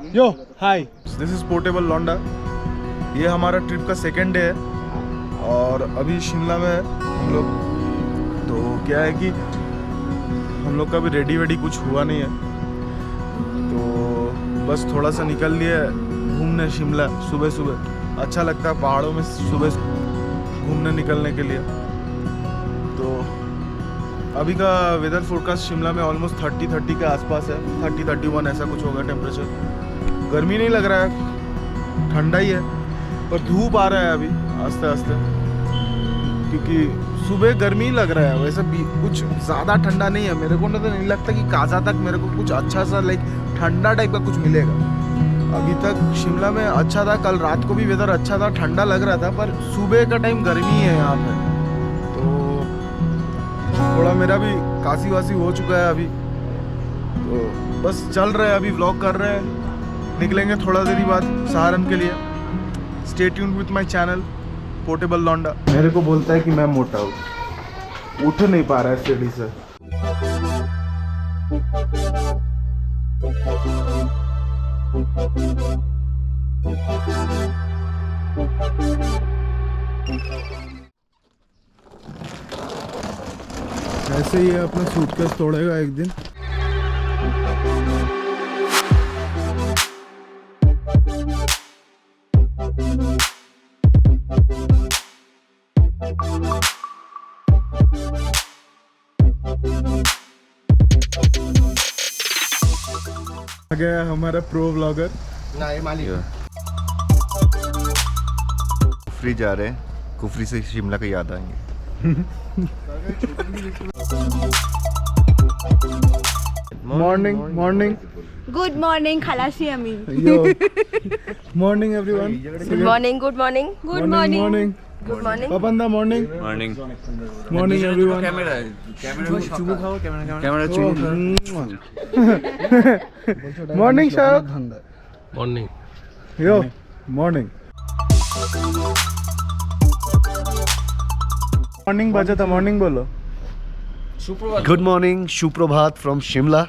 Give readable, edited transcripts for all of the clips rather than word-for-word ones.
Yo hi, this is portable लौंडा। ये हमारा ट्रिप का सेकेंड डे है और अभी शिमला में हम लोग, तो क्या है कि हम लोग का भी रेडी वेडी कुछ हुआ नहीं है, तो बस थोड़ा सा निकल लिए घूमने शिमला। सुबह सुबह अच्छा लगता है पहाड़ों में सुबह घूमने निकलने के लिए। तो अभी का वेदर फोरकास्ट शिमला में ऑलमोस्ट 30 के आसपास है, 30-31 ऐसा कुछ होगा टेम्परेचर। गर्मी नहीं लग रहा है, ठंडा ही है, पर धूप आ रहा है अभी आस्ते आस्ते, क्योंकि सुबह गर्मी लग रहा है। वैसे भी कुछ ज़्यादा ठंडा नहीं है, मेरे को तो नहीं लगता कि काजा तक मेरे को कुछ अच्छा सा लाइक ठंडा टाइप का कुछ मिलेगा। अभी तक शिमला में अच्छा था, कल रात को भी वेदर अच्छा था, ठंडा लग रहा था, पर सुबह का टाइम गर्मी है यहाँ पे। तो थोड़ा मेरा भी काशी वासी हो चुका है अभी, तो बस चल रहे हैं अभी, व्लॉग कर रहे हैं। निकलेंगे थोड़ा देरी बाद सहारन के लिए। Stay tuned with my channel portable लौंडा। मेरे को बोलता है कि मैं मोटा हूँ, उठ नहीं पा रहा है सीढ़ी से। ऐसे ही अपना सूटकेस तोड़ेगा एक दिन। आ गया हमारा प्रो व्लॉगर। कुफरी जा रहे हैं, कुफरी से शिमला का याद आएंगे। मॉर्निंग मॉर्निंग गुड मॉर्निंग खलासी अमी। Morning everyone. Good morning good morning good morning morning good morning पपंदा मॉर्निंग मॉर्निंग मॉर्निंग एवरीवन। चुबू खाओ कैमरा चुबू मॉर्निंग शायद मॉर्निंग यो मॉर्निंग मॉर्निंग बजा था, मॉर्निंग बोलो। গুড মর্নিং, সুপ্রভাত ফ্রম শিমলা।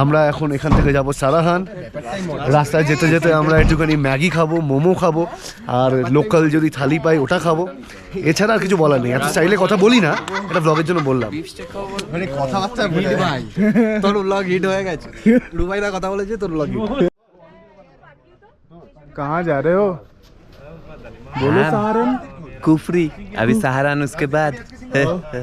আমরা এখন এখান থেকে যাব সারাহান। রাস্তায় যেতে যেতে আমরা একটুখানি ম্যাগি খাবো, মোমো খাবো, আর লোকাল যদি থালি পাই ওটা খাবো। এছাড়া আর কিছু বলার নেই। এত চাইলে কথা বলি না, এটা ব্লগের জন্য বললাম। মানে কথাবার্তা হিট ভাই, তোর ব্লগ হিট হয়ে গেছে। রুবাইদা কথা বলেছে, তোর ব্লগ হিট। कहाँ जा रहे हो? बोलो सहारन। कुफरी, अभी सहारन उसके बाद। ओके।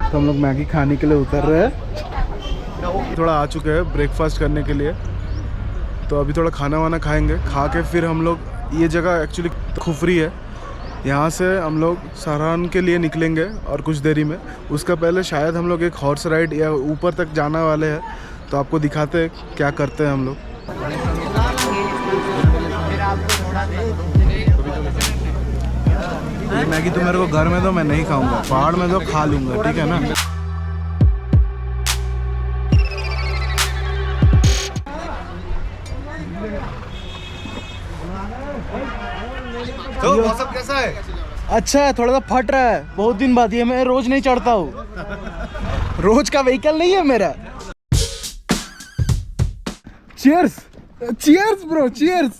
तो हम लोग मैगी खाने के लिए उतर रहे हैं। थोड़ा आ चुके हैं ब्रेकफास्ट करने के लिए, तो अभी थोड़ा खाना वाना खाएंगे। खा के फिर हम लोग, ये जगह एक्चुअली खुफरी है, यहाँ से हम लोग सहारन के लिए निकलेंगे और कुछ देरी में। उसका पहले शायद हम लोग एक हॉर्स राइड या ऊपर तक जाने वाले हैं, तो आपको दिखाते हैं क्या करते हैं हम लोग। ये मैगी तो मेरे को घर में दो, मैं नहीं खाऊंगा, पहाड़ में दो खा लूंगा, ठीक है ना। तो मौसम कैसा है? अच्छा है, थोड़ा सा फट रहा है, बहुत दिन बाद। ये मैं रोज नहीं चढ़ता हूँ, रोज का व्हीकल नहीं है मेरा। Cheers cheers bro, cheers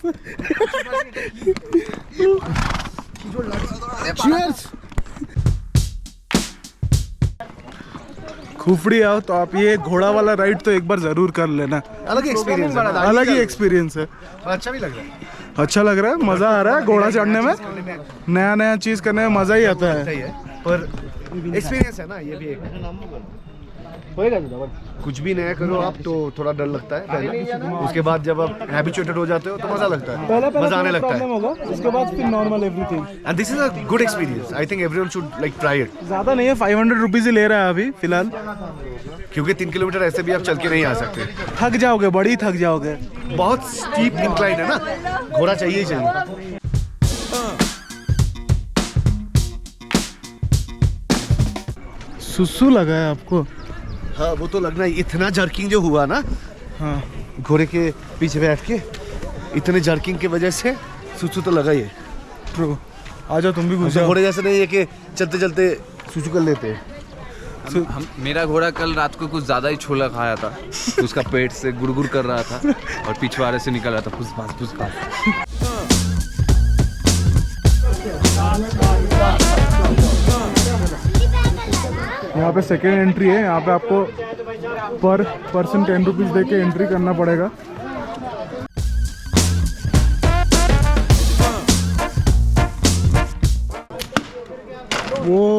cheers. खुफड़ी आओ तो आप ये घोड़ा वाला राइड तो एक बार जरूर कर लेना। अलग ही एक्सपीरियंस है, अलग ही एक्सपीरियंस है। अच्छा भी लग रहा है। अच्छा लग रहा है, मजा आ रहा है घोड़ा चढ़ने में। नया नया चीज करने में मजा ही आता है। सही है, पर एक्सपीरियंस है ना, ये भी एक कुछ भी नया करो आप तो थोड़ा डर लगता है पहले, उसके बाद जब आप हैबिचुएटेड हो जाते हो तो मजा लगता है, पहले मजा आने लगता प्रॉब्लम है। होगा, उसके बाद फिर normal everything. And this is a good experience. I think everyone should like try it. ज्यादा नहीं है, 500 रुपीज ही ले रहा है अभी फिलहाल। क्योंकि 3 किलोमीटर ऐसे भी आप चल के नहीं आ सकते, थक जाओगे, बड़ी थक जाओगे। बहुत स्टीप इंक्लाइन है ना, घोड़ा चाहिए ही चाहिए। सुसु लगा है आपको? हाँ वो तो लगना ही, इतना जर्किंग जो हुआ ना, हाँ घोड़े के पीछे बैठ के, इतने जर्किंग की वजह से सुसु तो लगा ही है। ट्रू। आ जाओ तुम भी घुस जाओ। घोड़े जैसे नहीं है कि चलते चलते सुसु कर लेते हैं। मेरा घोड़ा कल रात को कुछ ज़्यादा ही छोला खाया था, तो उसका पेट से गुड़गुड़ कर रहा था और पिछवाड़े से निकल रहा था फुसफास फुसफास। यहाँ पे सेकेंड एंट्री है। यहाँ पे आपको पर पर्सन 10 रुपीज़ दे के एंट्री करना पड़ेगा। वो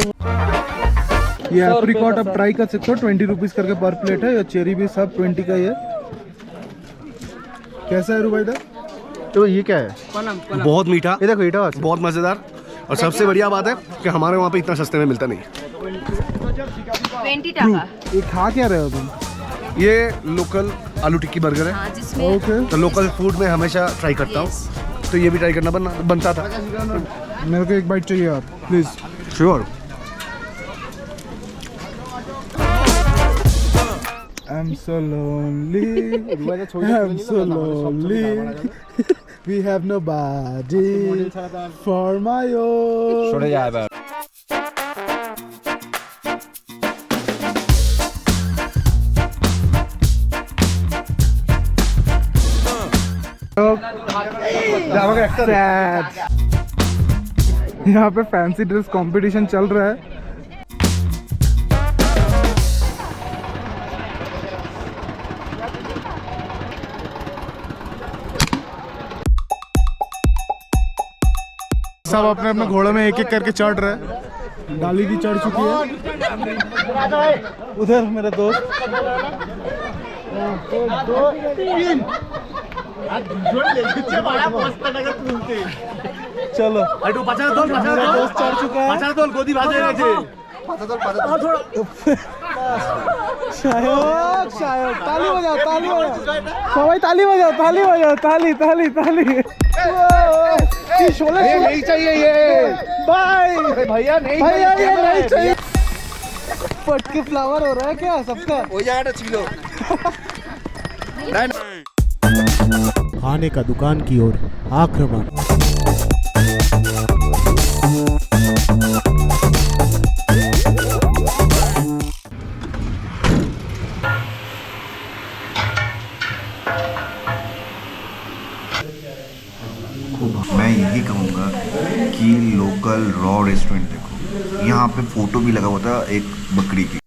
ये एप्रिकॉट आप ट्राई कर सकते हो, 20 रुपीज़ करके पर प्लेट है। ये चेरी भी सब 20 का ही है। कैसा है रुबाइदा? तो ये क्या है? बहुत मीठा, ये देखो ईटा बहुत मज़ेदार, और सबसे बढ़िया बात है कि हमारे वहाँ पे इतना सस्ते में मिलता नहीं है। 20 টাকা। ये खा क्या रहे हो तुम? ये लोकल आलू टिक्की बर्गर है। हाँ, जिसमें ओके, तो लोकल फूड में हमेशा ट्राई करता हूँ, तो ये भी ट्राई करना बनता था। मेरे को एक बाइट चाहिए आप please. Sure. I'm so lonely. I'm so lonely. We have nobody for my own. छोड़े जाए बार। Sad. यहाँ पे फैंसी ड्रेस कंपटीशन चल रहा है। सब अपने अपने घोड़े में एक एक करके चढ़ रहे हैं। डाली भी चढ़ चुकी है। उधर मेरा दोस्त। चलो मेरा दोस्त चढ़ चुका है। शायद शायद ताली बजाओ, ताली बजाओ सबाई, ताली बजाओ, ताली बजाओ, ताली ताली ताली। शोले नहीं चाहिए ये भाई, भैया नहीं, भैया ये नहीं चाहिए। पटके फ्लावर हो रहा है क्या सबका? हो जाएगा चिलो। खाने का दुकान की ओर आक्रमण। मैं यही कहूँगा कि लोकल रॉ रेस्टोरेंट देखो, यहाँ पे फोटो भी लगा हुआ था एक बकरी की।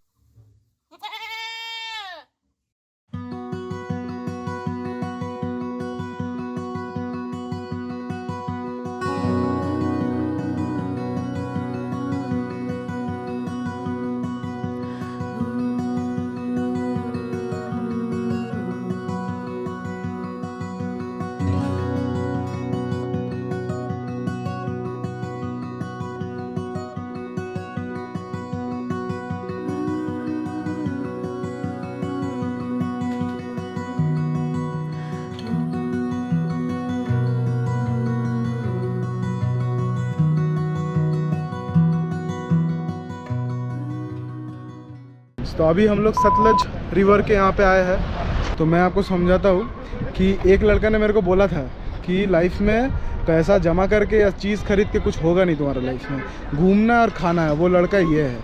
तो अभी हम लोग सतलज रिवर के यहाँ पे आए हैं। तो मैं आपको समझाता हूँ कि एक लड़का ने मेरे को बोला था कि लाइफ में पैसा जमा करके या चीज़ खरीद के कुछ होगा नहीं तुम्हारा लाइफ में, घूमना और खाना है। वो लड़का ये है।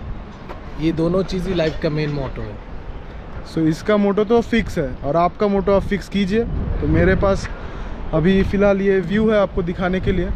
ये दोनों चीज़ ही लाइफ का मेन मोटो है। सो इसका मोटो तो फिक्स है और आपका मोटो आप फिक्स कीजिए। तो मेरे पास अभी फ़िलहाल ये व्यू है आपको दिखाने के लिए।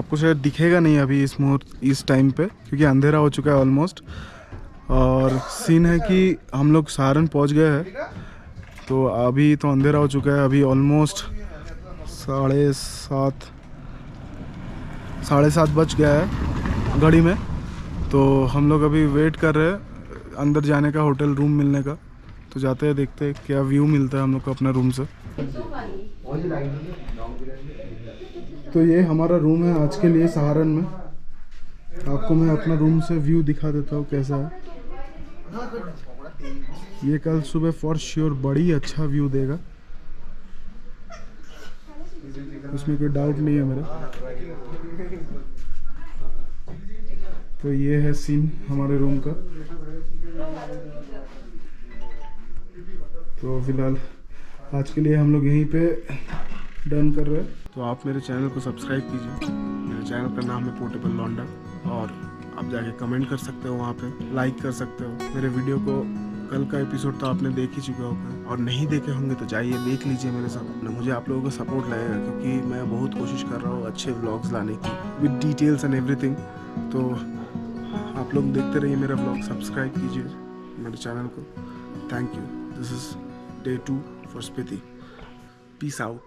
आपको शायद दिखेगा नहीं अभी इस टाइम पे, क्योंकि अंधेरा हो चुका है ऑलमोस्ट। और सीन है कि हम लोग सहारन पहुंच गए हैं, तो अभी तो अंधेरा हो चुका है। अभी ऑलमोस्ट 7:30 बज गया है घड़ी में। तो हम लोग अभी वेट कर रहे हैं अंदर जाने का, होटल रूम मिलने का। तो जाते हैं, देखते हैं क्या व्यू मिलता है हम लोग को अपना रूम से। तो ये हमारा रूम है आज के लिए सहारन में। आपको मैं अपना रूम से व्यू दिखा देता हूँ कैसा है। ये कल सुबह फॉर श्योर बड़ी अच्छा व्यू देगा, उसमें कोई डाउट नहीं है मेरा। तो ये है सीन हमारे रूम का। तो फिलहाल आज के लिए हम लोग यहीं पे डन कर रहे हैं। तो आप मेरे चैनल को सब्सक्राइब कीजिए। मेरे चैनल का नाम है पोर्टेबल लौंडा, और आप जाके कमेंट कर सकते हो, वहाँ पे लाइक कर सकते हो। मेरे वीडियो को कल का एपिसोड तो आपने देख ही चुके होंगे, और नहीं देखे होंगे तो जाइए देख लीजिए मेरे साथ। मुझे आप लोगों का सपोर्ट लगेगा, क्योंकि मैं बहुत कोशिश कर रहा हूँ अच्छे व्लॉग्स लाने की विद डिटेल्स एंड एवरीथिंग। तो आप लोग देखते रहिए मेरा व्लॉग, सब्सक्राइब कीजिए मेरे चैनल को। Thank you. This is Day 2 for Spiti. Peace out.